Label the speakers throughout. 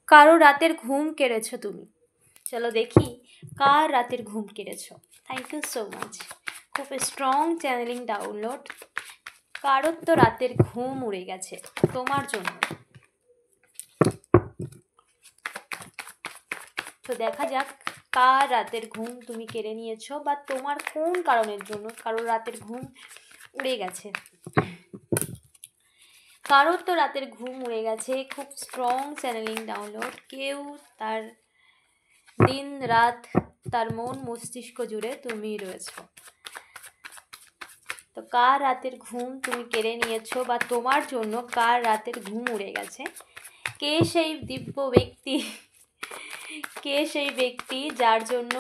Speaker 1: কারো রাতের ঘুম কেড়েছো তুমি। চলো দেখি কার রাতের ঘুম কেড়েছো। Thank you so much. খুব স্ট্রং চ্যানেলিং ডাউনলোড। কারোর তো রাতের ঘুম উড়ে গেছে তোমার জন্য। তো দেখা যাক কার রাতের ঘুম তুমি কেড়ে নিয়েছো, বা তোমার কোন কারণের জন্য কারোর রাতের ঘুম উড়ে গেছে। কারোর তো রাতের ঘুম উড়ে গেছে। খুব স্ট্রং চ্যানেলিং ডাউনলোড। কেউ তার দিন রাত তার মন মস্তিষ্ক জুড়ে তুমি রয়েছো। তো কার রাতের ঘুম তুমি কেড়ে নিয়েছো, বা তোমার জন্য কার রাতের ঘুম উড়ে গেছে। কে সেই দিব্য ব্যক্তি, কে সেই ব্যক্তি যার জন্য,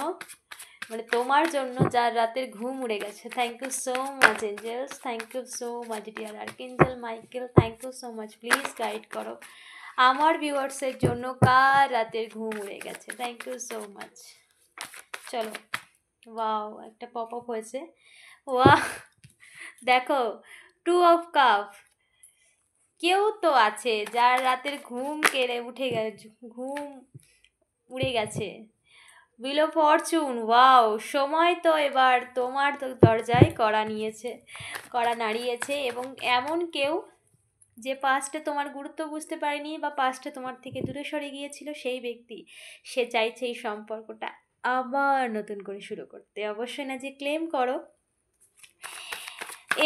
Speaker 1: মানে তোমার জন্য যার রাতের ঘুম উড়ে গেছে। Thank you so much angels, thank you so much dear archangel Michael, thank you so much. Please guide করো আমার ভিউয়ার্সের জন্য কার রাতের ঘুম উড়ে গেছে। Thank you so much. চলো, ওয়াও, একটা পপ আপ হয়েছে। ওয়াও, দেখো, 2 অফ কাপ। কেউ তো আছে যার রাতের ঘুম কেড়ে উঠে গেছে, ঘুম উড়ে গেছে। Will of Fortune. ওয়াও, সময় তো এবার তোমার তো দরজায় কড়া নাড়িয়েছে। এবং এমন কেউ যে পাস্টে তোমার গুরুত্ব বুঝতে পারেনি, বা পাস্টে তোমার থেকে দূরে সরে গিয়েছিল, সেই ব্যক্তি সে চাইছে এই সম্পর্কটা আবার নতুন করে শুরু করতে। অবশ্যই না যে ক্লেম করো।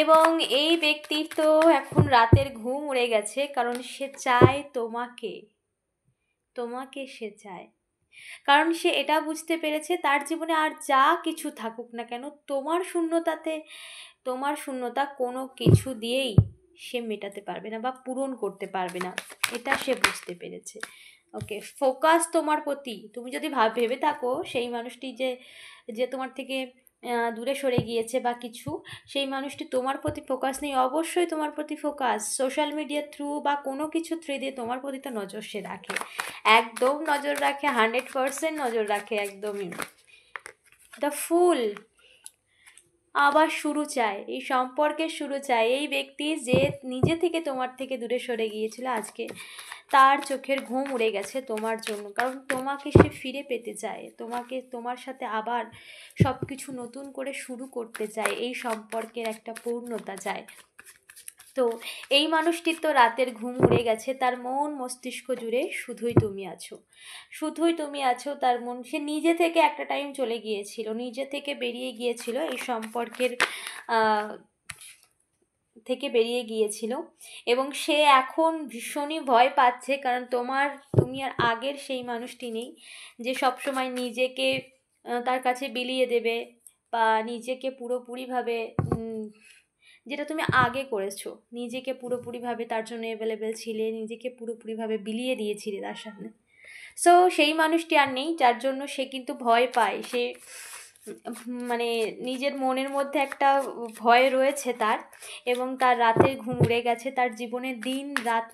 Speaker 1: এবং এই ব্যক্তির তো এখন রাতের ঘুম উড়ে গেছে, কারণ সে চায় তোমাকে সে চায়। কারণ সে এটা বুঝতে পেরেছে তার জীবনে আর যা কিছু থাকুক না কেন, তোমার শূন্যতা কোনো কিছু দিয়েই সে মেটাতে পারবে না বা পূরণ করতে পারবে না। এটা সে বুঝতে পেরেছে। ওকে, ফোকাস তোমার প্রতি। তুমি যদি ভেবে থাকো সেই মানুষটি যে তোমার থেকে দূরে সরে গিয়েছে বা কিছু, সেই মানুষটি তোমার প্রতি ফোকাস নেই। অবশ্যই তোমার প্রতি ফোকাস। সোশ্যাল মিডিয়া থ্রু বা কোনো কিছু থ্রু দিয়ে তোমার প্রতি তো নজর সে রাখে, একদম নজর রাখে, 100% নজর রাখে, একদমই। দ্য ফুল। আবার শুরু চায়, এই সম্পর্কের শুরু চায়। এই ব্যক্তি যে নিজে থেকে তোমার থেকে দূরে সরে গিয়েছিল, আজকে তার চোখের ঘুম উড়ে গেছে তোমার জন্য। কারণ তোমাকে সে ফিরে পেতে চায়, তোমার সাথে আবার সব কিছু নতুন করে শুরু করতে চায়, এই সম্পর্কের একটা পূর্ণতা চায়। তো এই মানুষটির তো রাতের ঘুম উড়ে গেছে। তার মন মস্তিষ্ক জুড়ে শুধুই তুমি আছো। তার মন, সে নিজে থেকে একটা টাইম চলে গিয়েছিল, নিজে থেকে বেরিয়ে গিয়েছিল, এই সম্পর্কের থেকে বেরিয়ে গিয়েছিল। এবং সে এখন ভীষণই ভয় পাচ্ছে, কারণ তুমি আর আগের সেই মানুষটি নেই যে সবসময় নিজেকে তার কাছে বিলিয়ে দেবে, বা নিজেকে পুরোপুরিভাবে যেটা তুমি আগে করেছো, নিজেকে পুরোপুরিভাবে তার জন্য অ্যাভেলেবেল ছিলে, নিজেকে পুরোপুরিভাবে বিলিয়ে দিয়েছিলে তার সামনে। সো সেই মানুষটি আর নেই, যার জন্য সে কিন্তু ভয় পায়। সে মানে নিজের মনের মধ্যে একটা ভয় রয়েছে তার, এবং তার রাতের ঘুম উড়ে গেছে। তার জীবনের দিন রাত,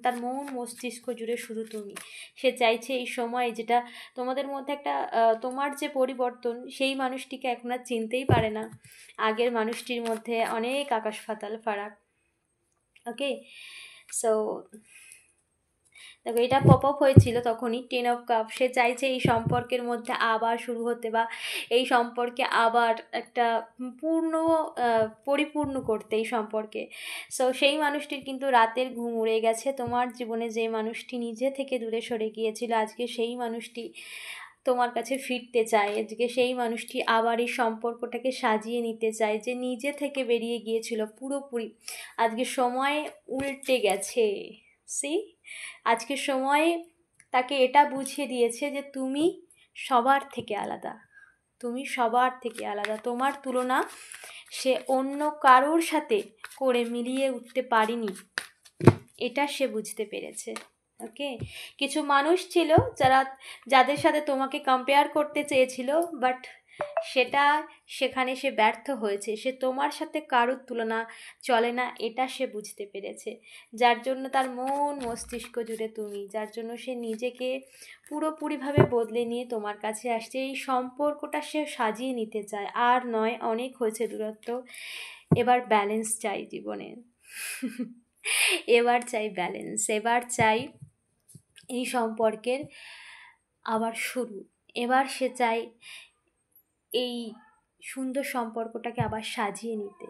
Speaker 1: তার মন মস্তিষ্ক জুড়ে শুধু তুমি। সে চাইছে এই সময়, যেটা তোমাদের মধ্যে একটা তোমার যে পরিবর্তন, সেই মানুষটিকে এখন আর চিনতেই পারে না। আগের মানুষটির মধ্যে অনেক আকাশ পাতাল ফারাক। ওকে, সো দেখো, এটা পপ আপ হয়েছিল তখনই 10 অফ কাপ। সে চাইছে এই সম্পর্কের মধ্যে আবার শুরু হতে, বা এই সম্পর্কে আবার একটা পরিপূর্ণ করতে এই সম্পর্কে। সো সেই মানুষটির কিন্তু রাতের ঘুম উড়ে গেছে। তোমার জীবনে যে মানুষটি নিজে থেকে দূরে সরে গিয়েছিল, আজকে সেই মানুষটি তোমার কাছে ফিরতে চায়। আজকে সেই মানুষটি আবার এই সম্পর্কটাকে সাজিয়ে নিতে চায়, যে নিজে থেকে বেরিয়ে গিয়েছিল পুরোপুরি। আজকে সময় উল্টে গেছে। আজকের সময় তাকে এটা বুঝিয়ে দিয়েছে যে তুমি সবার থেকে আলাদা, তোমার তুলনা সে অন্য কারোর সাথে করে মিলিয়ে উঠতে পারেনি, এটা সে বুঝতে পেরেছে। ওকে, কিছু মানুষ ছিল যাদের সাথে তোমাকে কম্পেয়ার করতে চেয়েছিল, বাট সেখানে সে ব্যর্থ হয়েছে। সে তোমার সাথে কারোর তুলনা চলে না, এটা সে বুঝতে পেরেছে। যার জন্য তার মন মস্তিষ্ক জুড়ে তুমি, যার জন্য সে নিজেকে পুরোপুরিভাবে বদলে নিয়ে তোমার কাছে আসছে। এই সম্পর্কটা সে সাজিয়ে নিতে চায়। আর নয়, অনেক হয়েছে দূরত্ব, এবার ব্যালেন্স চাই জীবনে। এবার চাই ব্যালেন্স, এবার চাই এই সম্পর্কের আবার শুরু। এবার সে চায় এই সুন্দর সম্পর্কটাকে আবার সাজিয়ে নিতে।